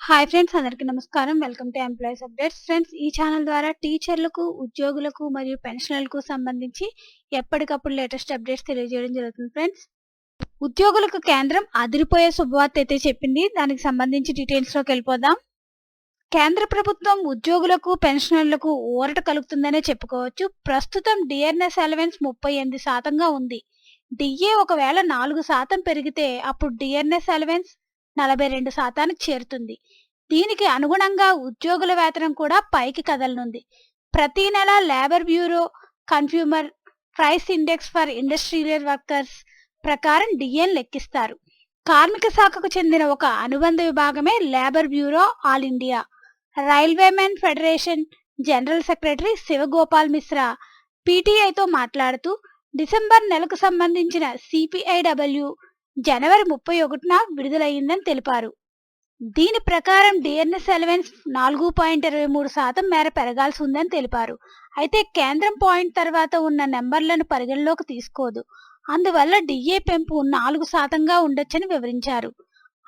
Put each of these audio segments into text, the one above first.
Hi friends, అందరికీ నమస్కారం. Welcome to employees updates. Friends, ఈ ఛానల్ ద్వారా టీచర్లకు, ఉద్యోగులకు మరియు పెన్షనర్లకు సంబంధించి ఎప్పటికప్పుడు లేటెస్ట్ అప్డేట్స్ తెలియజేయడం జరుగుతుంది. ఫ్రెండ్స్, ఉద్యోగులకు కేంద్రం అదిరిపోయే శుభవార్త అయితే చెప్పింది. దానికి సంబంధించి డీటెయిల్స్లోకి వెళ్ళిపోదాం. కేంద్ర ప్రభుత్వం ఉద్యోగులకు, పెన్షనర్లకు ఊరట కలుగుతుందనే చెప్పుకోవచ్చు. ప్రస్తుతం డిఆర్ఎస్ అలవెన్స్ 38% ఉంది. డిఏ ఒకవేళ 4% పెరిగితే అప్పుడు డిఆర్ఎస్ అలవెన్స్ 42% చేరుతుంది. దీనికి అనుగుణంగా ఉద్యోగుల వేతనం కూడా పైకి కదలనుంది. ప్రతి నెల labour bureau consumer price index for industrial workers ప్రకారం డిఏను లెక్కిస్తారు. కార్మిక శాఖకు చెందిన ఒక అనుబంధ విభాగమే labour bureau all India. Railwaymen federation general secretary Shivgopal Mishra పీటీఐతో మాట్లాడుతూ, డిసెంబర్ నెలకు సంబంధించిన సిపిఐడబ్ల్యూ జనవరి 31న విడుదలయ్యిందని తెలిపారు. దీని ప్రకారం డిఆర్ఎస్ అలవెన్స్ 4.23% మేర పెరగాల్సి ఉందని తెలిపారు. అయితే కేంద్రం పాయింట్ తర్వాత ఉన్న నెంబర్లను పరిగణలోకి తీసుకోదు. అందువల్ల డిఏ పెంపు 4%గా ఉండొచ్చని వివరించారు.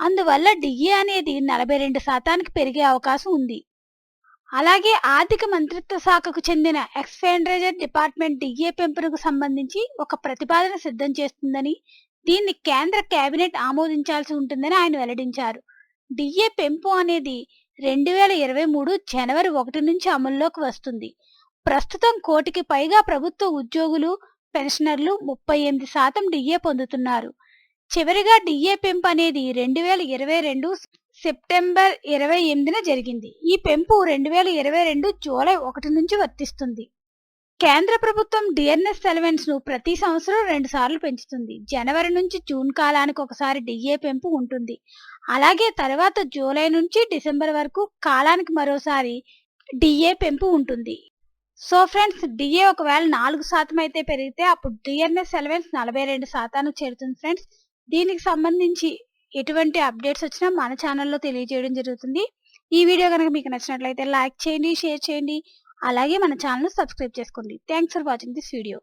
అందువల్ల డిఏ అనేది 42%కి పెరిగే అవకాశం ఉంది. అలాగే ఆర్థిక మంత్రిత్వ శాఖకు చెందిన ఎక్స్పెండిచర్ డిపార్ట్మెంట్ డిఏ పెంపునకు సంబంధించి ఒక ప్రతిపాదన సిద్ధం చేస్తుందని, దీన్ని కేంద్ర కేబినెట్ ఆమోదించాల్సి ఉంటుందని ఆయన వెల్లడించారు. డిఏ పెంపు అనేది 2023 జనవరి 1 నుంచి అమల్లోకి వస్తుంది. ప్రస్తుతం 1 కోటికి పైగా ప్రభుత్వ ఉద్యోగులు, పెన్షనర్లు 38% డిఏ పొందుతున్నారు. చివరిగా డిఏ పెంపు అనేది 2022 సెప్టెంబర్ 28న జరిగింది. ఈ పెంపు 2022 జూలై 1 నుంచి వర్తిస్తుంది. కేంద్ర ప్రభుత్వం డిఆర్ఎస్ అలవెన్స్ ను ప్రతి సంవత్సరం 2 సార్లు పెంచుతుంది. జనవరి నుంచి జూన్ కాలానికి ఒకసారి డిఏ పెంపు ఉంటుంది. అలాగే తర్వాత జూలై నుంచి డిసెంబర్ వరకు కాలానికి మరోసారి డిఏ పెంపు ఉంటుంది. సో ఫ్రెండ్స్, డిఏ ఒకవేళ 4% అయితే పెరిగితే అప్పుడు డిఆర్ఎస్ అలవెన్స్ 42%కు చేరుతుంది. ఫ్రెండ్స్, దీనికి సంబంధించి ఎటువంటి అప్డేట్స్ వచ్చినా మన ఛానల్లో తెలియజేయడం జరుగుతుంది. ఈ వీడియో కనుక మీకు నచ్చినట్లయితే లైక్ చేయండి, షేర్ చేయండి. అలాగే మన ఛానల్ సబ్స్క్రైబ్ చేసుకోండి. Thanks for watching this video.